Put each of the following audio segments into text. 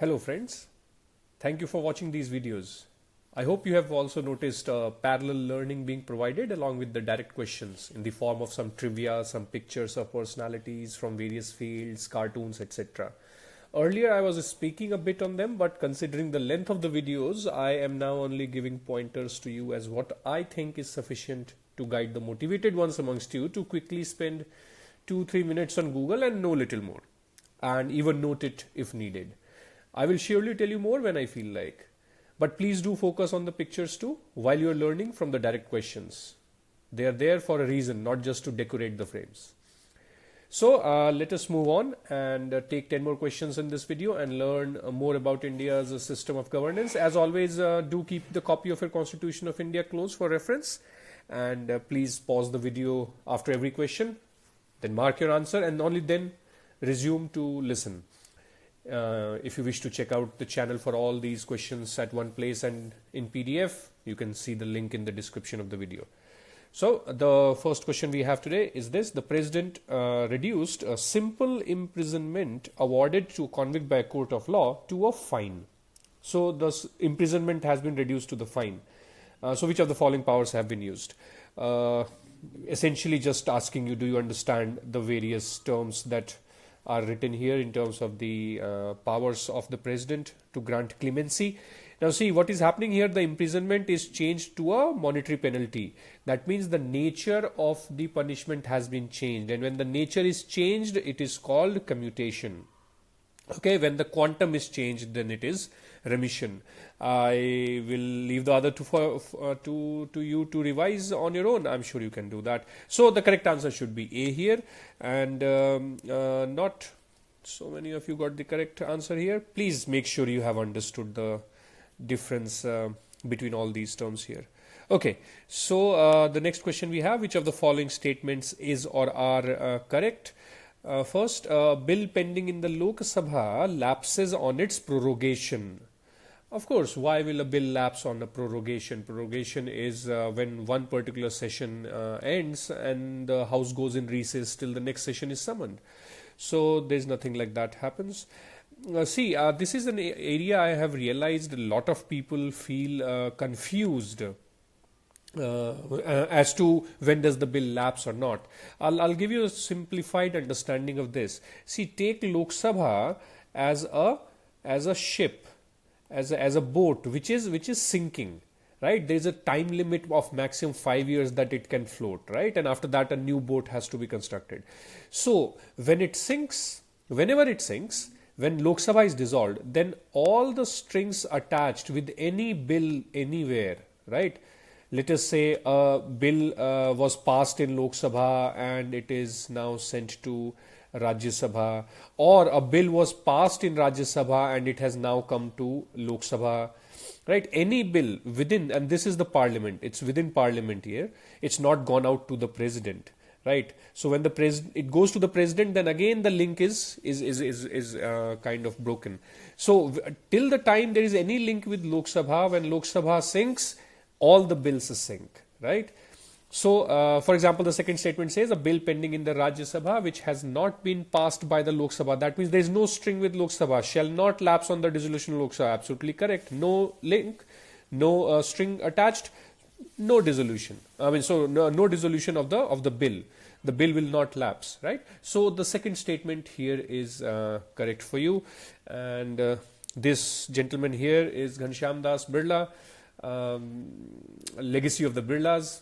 Hello friends, thank you for watching these videos. I hope you have also noticed parallel learning being provided along with the direct questions in the form of some trivia, some pictures of personalities from various fields, cartoons, etc. Earlier I was speaking a bit on them, but considering the length of the videos, I am now only giving pointers to you as what I think is sufficient to guide the motivated ones amongst you to quickly spend 2-3 minutes on Google and know little more, and even note it if needed. I will surely tell you more when I feel like. But please do focus on the pictures too while you are learning from the direct questions. They are there for a reason, not just to decorate the frames. So let us move on and take 10 more questions in this video and learn more about India's system of governance. As always, do keep the copy of your Constitution of India close for reference, and please pause the video after every question, then mark your answer and only then resume to listen. If you wish to check out the channel for all these questions at one place and in PDF, you can see the link in the description of the video. So the first question we have today is this: the president reduced a simple imprisonment awarded to a convict by a court of law to a fine. So the imprisonment has been reduced to the fine. So which of the following powers have been used? Essentially just asking you, do you understand the various terms that are written here in terms of the powers of the president to grant clemency. Now see what is happening here. The imprisonment is changed to a monetary penalty. That means the nature of the punishment has been changed, and when the nature is changed, it is called commutation. Okay, when the quantum is changed, then it is remission. I will leave the other to you to revise on your own. I'm sure you can do that. So the correct answer should be A here, and not so many of you got the correct answer here. Please make sure you have understood the difference between all these terms here. Okay, so the next question we have: which of the following statements is or are correct? First, a bill pending in the Lok Sabha lapses on its prorogation. Of course, why will a bill lapse on a prorogation? Prorogation is when one particular session ends and the House goes in recess till the next session is summoned. So there's nothing like that happens. This is an area I have realized a lot of people feel confused as to when does the bill lapse or not. I'll give you a simplified understanding of this. See, take Lok Sabha as a ship, as a boat which is sinking, right? There is a time limit of maximum 5 years that it can float, right? And after that, a new boat has to be constructed. So when it sinks, whenever it sinks, when Lok Sabha is dissolved, then all the strings attached with any bill anywhere, right? Let us say a bill was passed in Lok Sabha and it is now sent to Rajya Sabha, or a bill was passed in Rajya Sabha and it has now come to Lok Sabha, right? Any bill within, and this is the parliament, it's within parliament here, it's not gone out to the president, right? So when the it goes to the president, then again the link is kind of broken. So till the time there is any link with Lok Sabha, when Lok Sabha sinks, all the bills sink, right? So, for example, the second statement says a bill pending in the Rajya Sabha which has not been passed by the Lok Sabha. That means there is no string with Lok Sabha, shall not lapse on the dissolution of Lok Sabha. Absolutely correct. No link, no string attached, no dissolution. No dissolution of the bill. The bill will not lapse, right? So the second statement here is correct for you. And this gentleman here is Ghanshyam Das Birla. Legacy of the Birlas.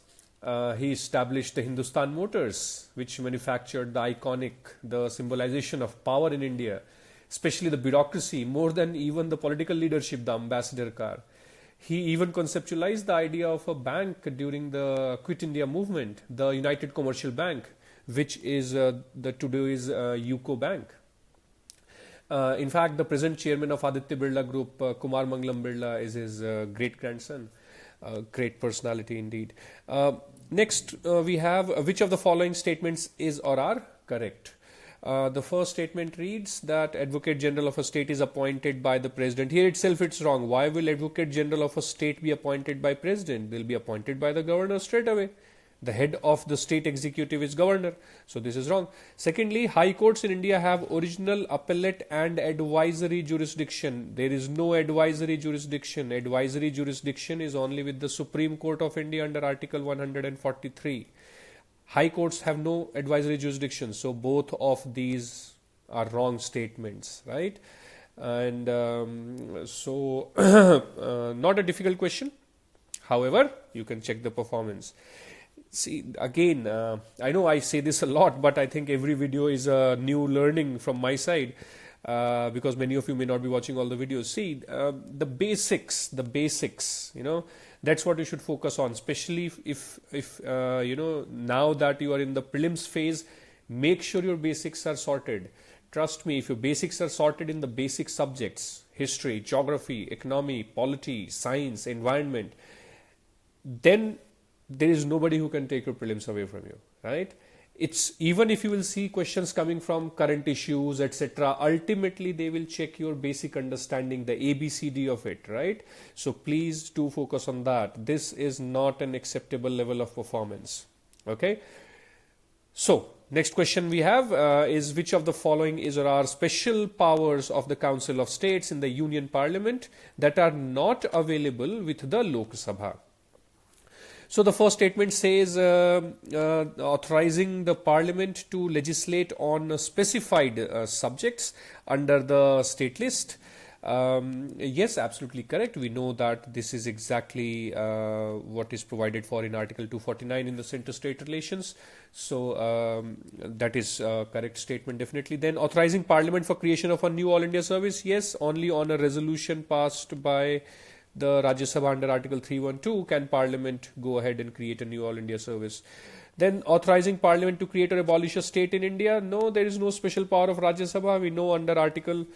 He established the Hindustan Motors, which manufactured the symbolization of power in India, especially the bureaucracy, more than even the political leadership, the ambassador car. He even conceptualized the idea of a bank during the Quit India movement, the United Commercial Bank, which is today's UCO Bank. In fact, the present chairman of Aditya Birla Group, Kumar Mangalam Birla, is his great-grandson. Great personality indeed. Next, we have which of the following statements is or are correct? The first statement reads that Advocate General of a state is appointed by the President. Here itself it's wrong. Why will Advocate General of a state be appointed by President? They'll be appointed by the Governor straight away. The head of the state executive is governor. So this is wrong. Secondly, high courts in India have original, appellate and advisory jurisdiction. There is no advisory jurisdiction. Advisory jurisdiction is only with the Supreme Court of India under Article 143. High courts have no advisory jurisdiction. So both of these are wrong statements, right? And not a difficult question. However, you can check the performance. See, again, I know I say this a lot, but I think every video is a new learning from my side, because many of you may not be watching all the videos. See, the basics, that's what you should focus on, especially if now that you are in the prelims phase, make sure your basics are sorted. Trust me, if your basics are sorted in the basic subjects, history, geography, economy, polity, science, environment, then there is nobody who can take your prelims away from you, right? It's even if you will see questions coming from current issues, etc., ultimately they will check your basic understanding, the ABCD of it, right? So please do focus on that. This is not an acceptable level of performance, okay? So next question we have is, which of the following is or are special powers of the Council of States in the Union Parliament that are not available with the Lok Sabha? So the first statement says authorizing the Parliament to legislate on specified subjects under the state list. Yes, absolutely correct. We know that this is exactly what is provided for in Article 249 in the Center-State Relations. So that is a correct statement, definitely. Then authorizing Parliament for creation of a new All India service. Yes, only on a resolution passed by the Rajya Sabha under Article 312 can Parliament go ahead and create a new All India service. Then authorizing Parliament to create or abolish a state in India. No, there is no special power of Rajya Sabha. We know under Article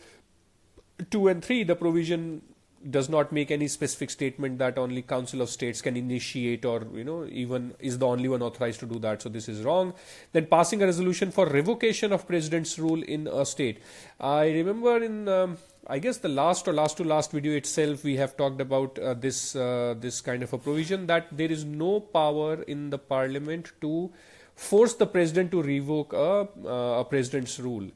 2 and 3 the provision does not make any specific statement that only Council of States can initiate or even is the only one authorized to do that. So this is wrong. Then passing a resolution for revocation of President's rule in a state. I remember in I guess the last to last video itself we have talked about this kind of a provision, that there is no power in the Parliament to force the President to revoke a President's rule.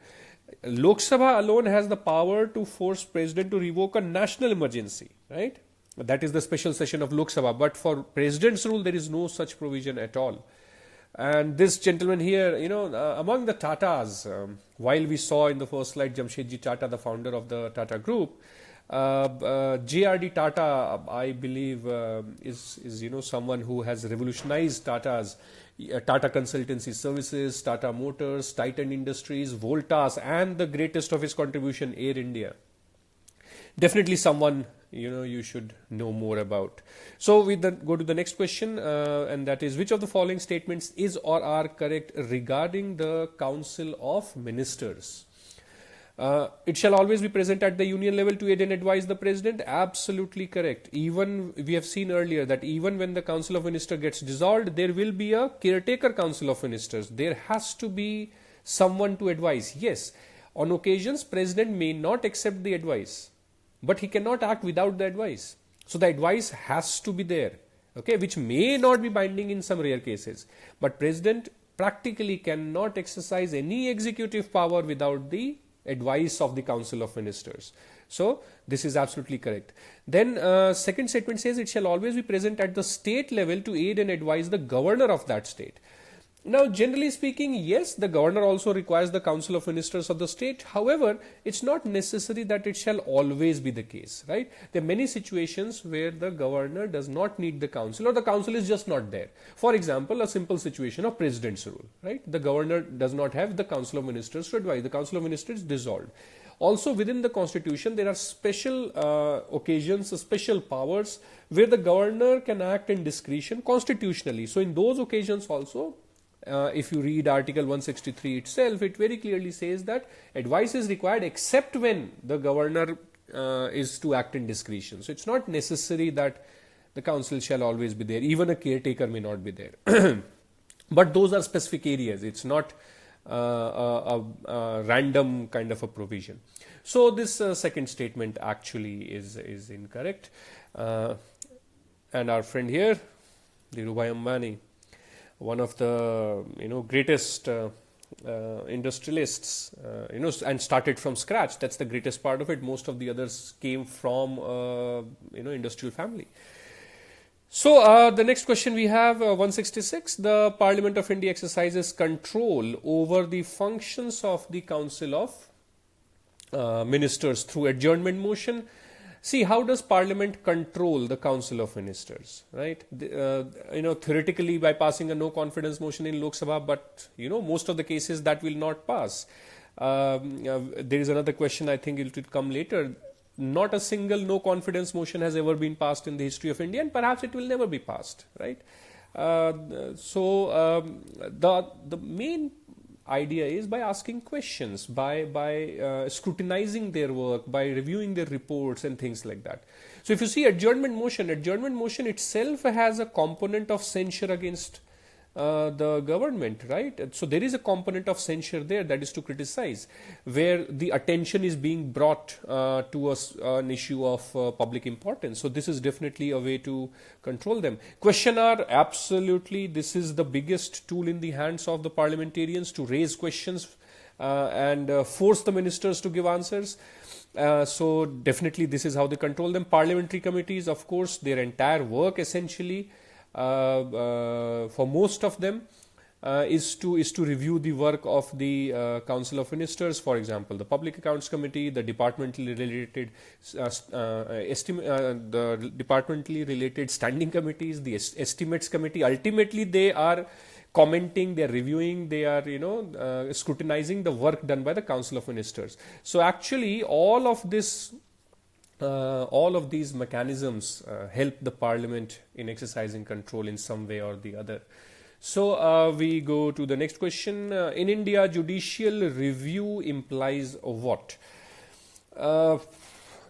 Lok Sabha alone has the power to force President to revoke a national emergency, right? That is the special session of Lok Sabha. But for President's rule, there is no such provision at all. And this gentleman here, among the Tatas, while we saw in the first slide Jamshedji Tata, the founder of the Tata Group, JRD Tata, I believe, is someone who has revolutionized Tata Consultancy Services, Tata Motors, Titan Industries, Voltas, and the greatest of his contribution, Air India. Definitely someone you should know more about. So we then go to the next question, and that is, which of the following statements is or are correct regarding the Council of Ministers? It shall always be present at the union level to aid and advise the President. Absolutely correct. Even we have seen earlier that even when the Council of Ministers gets dissolved, there will be a caretaker Council of Ministers. There has to be someone to advise. Yes, on occasions, President may not accept the advice, but he cannot act without the advice. So the advice has to be there, okay, which may not be binding in some rare cases. But President practically cannot exercise any executive power without the advice of the Council of Ministers. So this is absolutely correct. Then second statement says, it shall always be present at the state level to aid and advise the governor of that state. Now, generally speaking, yes, the governor also requires the Council of Ministers of the state. However, it's not necessary that it shall always be the case, right? There are many situations where the governor does not need the council, or the council is just not there. For example, a simple situation of President's rule, right? The governor does not have the Council of Ministers to advise. The Council of Ministers is dissolved. Also, within the Constitution, there are special occasions, special powers where the governor can act in discretion constitutionally. So, in those occasions also, if you read Article 163 itself, it very clearly says that advice is required except when the governor is to act in discretion. So it's not necessary that the council shall always be there. Even a caretaker may not be there. But those are specific areas. It's not a random kind of a provision. So this second statement actually is incorrect. And our friend here, Dhirubhai Ambani, one of the greatest industrialists, and started from scratch. That's the greatest part of it. Most of the others came from industrial family. So the next question we have, 166. The Parliament of India exercises control over the functions of the Council of Ministers through adjournment motion. See, how does Parliament control the Council of Ministers, right? Theoretically by passing a no confidence motion in Lok Sabha, but most of the cases that will not pass. There is another question, I think it will come later. Not a single no confidence motion has ever been passed in the history of India, and perhaps it will never be passed, right? So the main idea is by asking questions, by scrutinizing their work, by reviewing their reports and things like that. So if you see adjournment motion itself has a component of censure against the government, right? So there is a component of censure there, that is to criticize, where the attention is being brought to an issue of public importance. So this is definitely a way to control them. Question hour, absolutely, this is the biggest tool in the hands of the parliamentarians to raise questions and force the ministers to give answers. So definitely this is how they control them. Parliamentary committees, of course, their entire work essentially for most of them is to review the work of the Council of Ministers. For example, the Public Accounts Committee, the departmentally related standing committees, the Estimates Committee. Ultimately, they are commenting, they are reviewing, they are scrutinizing the work done by the Council of Ministers. So actually, all of these mechanisms help the Parliament in exercising control in some way or the other. So we go to the next question. In India, judicial review implies what?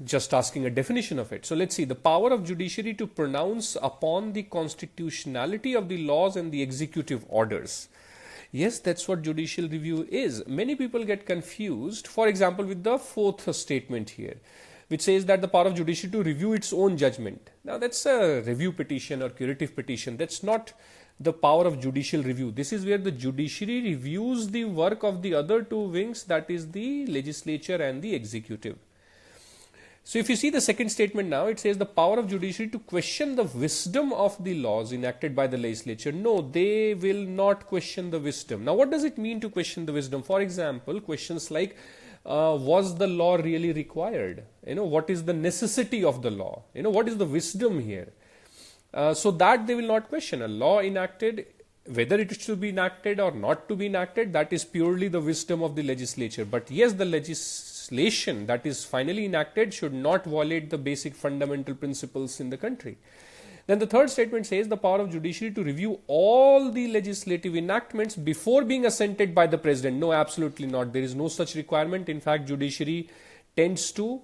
Just asking a definition of it. So let's see. The power of judiciary to pronounce upon the constitutionality of the laws and the executive orders. Yes, that's what judicial review is. Many people get confused, for example, with the fourth statement here, which says that the power of judiciary to review its own judgment. Now that's a review petition or curative petition. That's not the power of judicial review. This is where the judiciary reviews the work of the other two wings, that is the legislature and the executive. So if you see the second statement now, it says the power of judiciary to question the wisdom of the laws enacted by the legislature. No, they will not question the wisdom. Now what does it mean to question the wisdom? For example, questions like, was the law really required? What is the necessity of the law? What is the wisdom here? So that they will not question. A law enacted, whether it should be enacted or not to be enacted, that is purely the wisdom of the legislature. But yes, the legislation that is finally enacted should not violate the basic fundamental principles in the country. Then the third statement says the power of judiciary to review all the legislative enactments before being assented by the president. No, absolutely not. There is no such requirement. In fact, judiciary tends to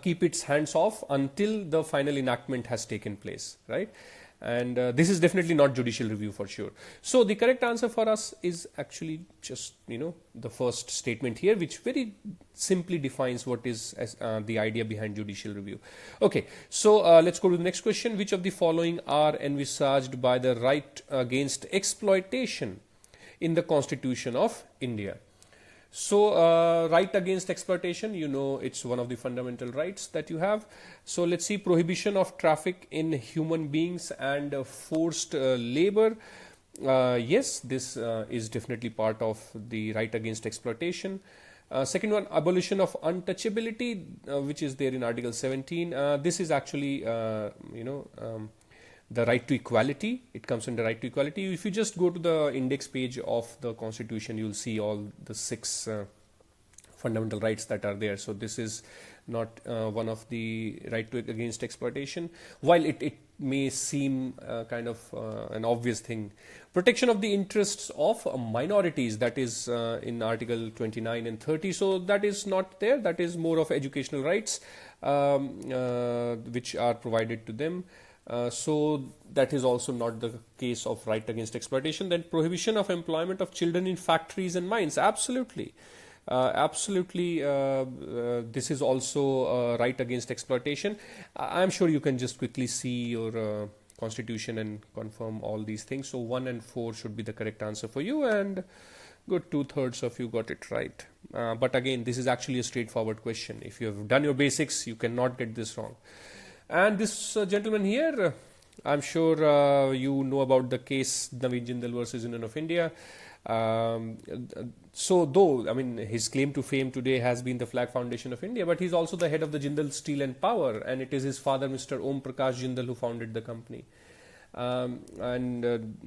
keep its hands off until the final enactment has taken place, right? And this is definitely not judicial review for sure. So the correct answer for us is actually just, the first statement here, which very simply defines what is the idea behind judicial review. Okay, so let's go to the next question. Which of the following are envisaged by the right against exploitation in the Constitution of India? So right against exploitation, it's one of the fundamental rights that you have. So let's see, prohibition of traffic in human beings and forced labor. Yes, this is definitely part of the right against exploitation. Second one, abolition of untouchability, which is there in Article 17. This is actually, the right to equality. It comes under right to equality. If you just go to the index page of the Constitution, you'll see all the 6 fundamental rights that are there. So this is not one of the right to against exploitation, while it may seem kind of an obvious thing. Protection of the interests of minorities, that is in Article 29 and 30. So that is not there. That is more of educational rights which are provided to them. So that is also not the case of right against exploitation. Then prohibition of employment of children in factories and mines. Absolutely. This is also right against exploitation. I'm sure you can just quickly see your constitution and confirm all these things. So 1 and 4 should be the correct answer for you, and good 2/3 of you got it right. But again, this is actually a straightforward question. If you have done your basics, you cannot get this wrong. And this gentleman here, I'm sure you know about the case Naveen Jindal versus Union of India. So though, I mean, his claim to fame today has been the Flag Foundation of India, but he's also the head of the Jindal Steel and Power, and it is his father, Mr. Om Prakash Jindal, who founded the company.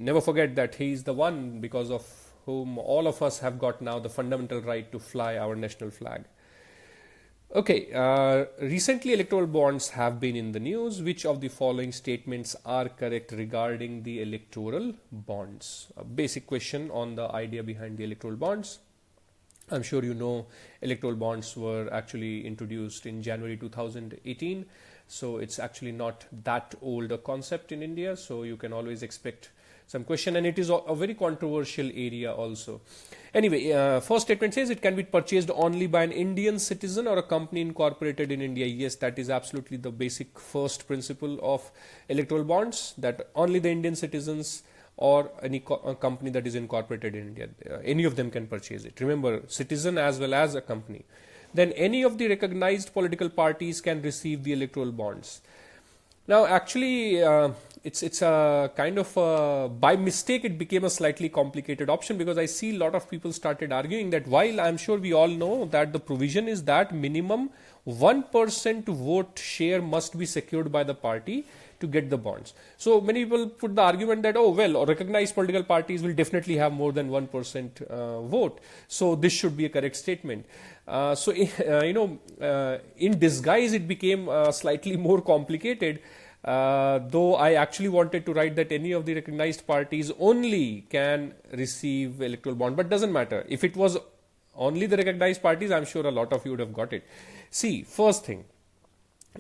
Never forget that he is the one because of whom all of us have got now the fundamental right to fly our national flag. Okay, recently electoral bonds have been in the news. Which of the following statements are correct regarding the electoral bonds? A basic question on the idea behind the electoral bonds. I'm sure you know electoral bonds were actually introduced in January 2018. So it's actually not that old a concept in India. So you can always expect some question, and it is a very controversial area also. Anyway, first statement says it can be purchased only by an Indian citizen or a company incorporated in India. Yes, that is absolutely the basic first principle of electoral bonds, that only the Indian citizens or any company that is incorporated in India, any of them can purchase it. Remember, citizen as well as a company. Then any of the recognized political parties can receive the electoral bonds. Now, actually, it's a kind of by mistake it became a slightly complicated option, because I see a lot of people started arguing that while I'm sure we all know that the provision is that minimum 1% vote share must be secured by the party to get the bonds. So many people put the argument that, oh well, recognized political parties will definitely have more than 1% vote. So this should be a correct statement. In disguise it became slightly more complicated. Though I actually wanted to write that any of the recognized parties only can receive electoral bond, but doesn't matter. If it was only the recognized parties, I'm sure a lot of you would have got it. See, first thing,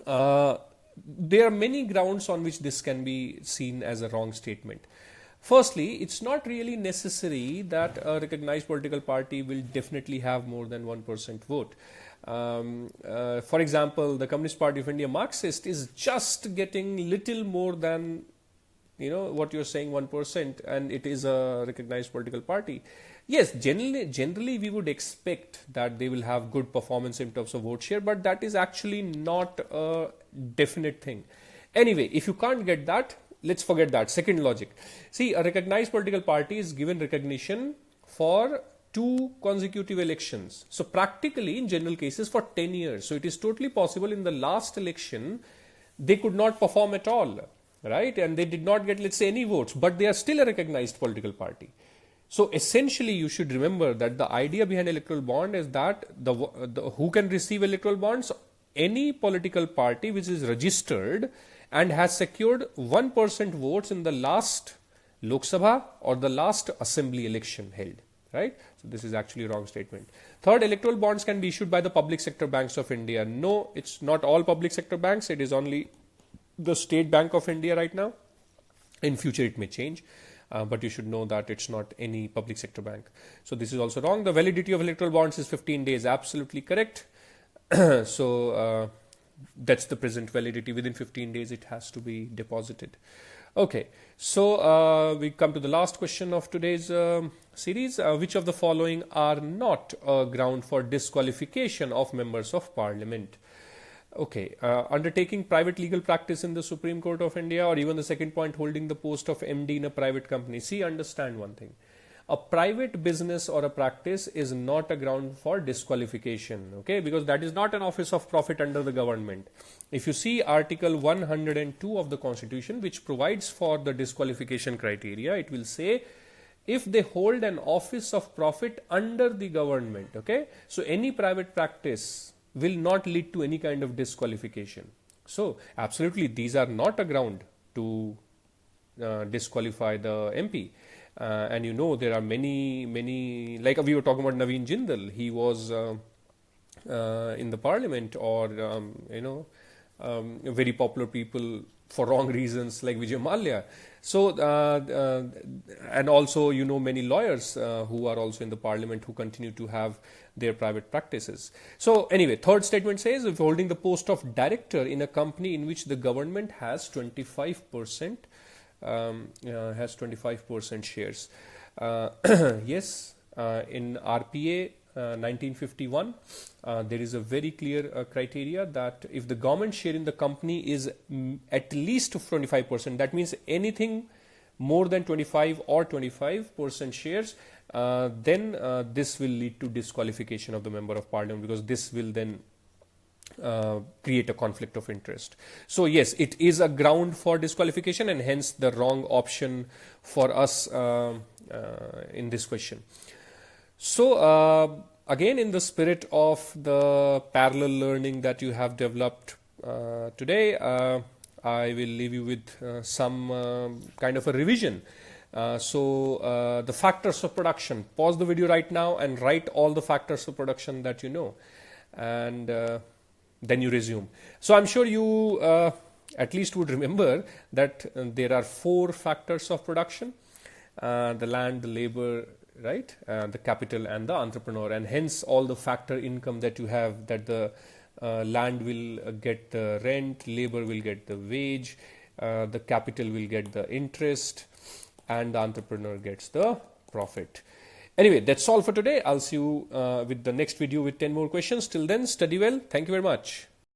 there are many grounds on which this can be seen as a wrong statement. Firstly, it's not really necessary that a recognized political party will definitely have more than 1% vote. For example, the Communist Party of India, Marxist, is just getting little more than, what you're saying, 1%, and it is a recognized political party. Yes, generally we would expect that they will have good performance in terms of vote share, but that is actually not a definite thing. Anyway, if you can't get that, let's forget that. Second logic. See, a recognized political party is given recognition for 2 consecutive elections. So practically in general cases for 10 years. So it is totally possible in the last election they could not perform at all, right? And they did not get, let's say, any votes, but they are still a recognized political party. So essentially you should remember that the idea behind electoral bond is that the who can receive electoral bonds? Any political party which is registered and has secured 1% votes in the last Lok Sabha or the last assembly election held, right? So this is actually a wrong statement. Third, electoral bonds can be issued by the public sector banks of India. No, it's not all public sector banks. It is only the State Bank of India right now. In future it may change, but you should know that it's not any public sector bank. So this is also wrong. The validity of electoral bonds is 15 days. Absolutely correct. So that's the present validity. Within 15 days it has to be deposited. Okay, so we come to the last question of today's series. Which of the following are not a ground for disqualification of members of parliament? Okay, undertaking private legal practice in the Supreme Court of India, or even the second point, holding the post of MD in a private company. See, understand one thing. A private business or a practice is not a ground for disqualification, okay, because that is not an office of profit under the government. If you see Article 102 of the Constitution, which provides for the disqualification criteria, it will say if they hold an office of profit under the government, okay, so any private practice will not lead to any kind of disqualification. So absolutely these are not a ground to disqualify the MP. And there are many, like we were talking about Naveen Jindal. He was in the parliament, or very popular people for wrong reasons like Vijay Mallya. So and also many lawyers who are also in the parliament who continue to have their private practices. So anyway, third statement says if holding the post of director in a company in which the government has 25% has 25% shares. Yes, in RPA 1951, there is a very clear criteria that if the government share in the company is at least 25%, that means anything more than 25 or 25% shares, then this will lead to disqualification of the member of parliament, because this will then create a conflict of interest. So yes, it is a ground for disqualification, and hence the wrong option for us in this question. So again, in the spirit of the parallel learning that you have developed today, I will leave you with some kind of a revision. So the factors of production. Pause the video right now and write all the factors of production that you know, and then you resume. So I'm sure you at least would remember that there are 4 factors of production: the land, the labor, right, the capital, and the entrepreneur. And hence all the factor income that you have, that the land will get the rent, labor will get the wage, the capital will get the interest, and the entrepreneur gets the profit. Anyway, that's all for today. I'll see you with the next video with 10 more questions. Till then, study well. Thank you very much.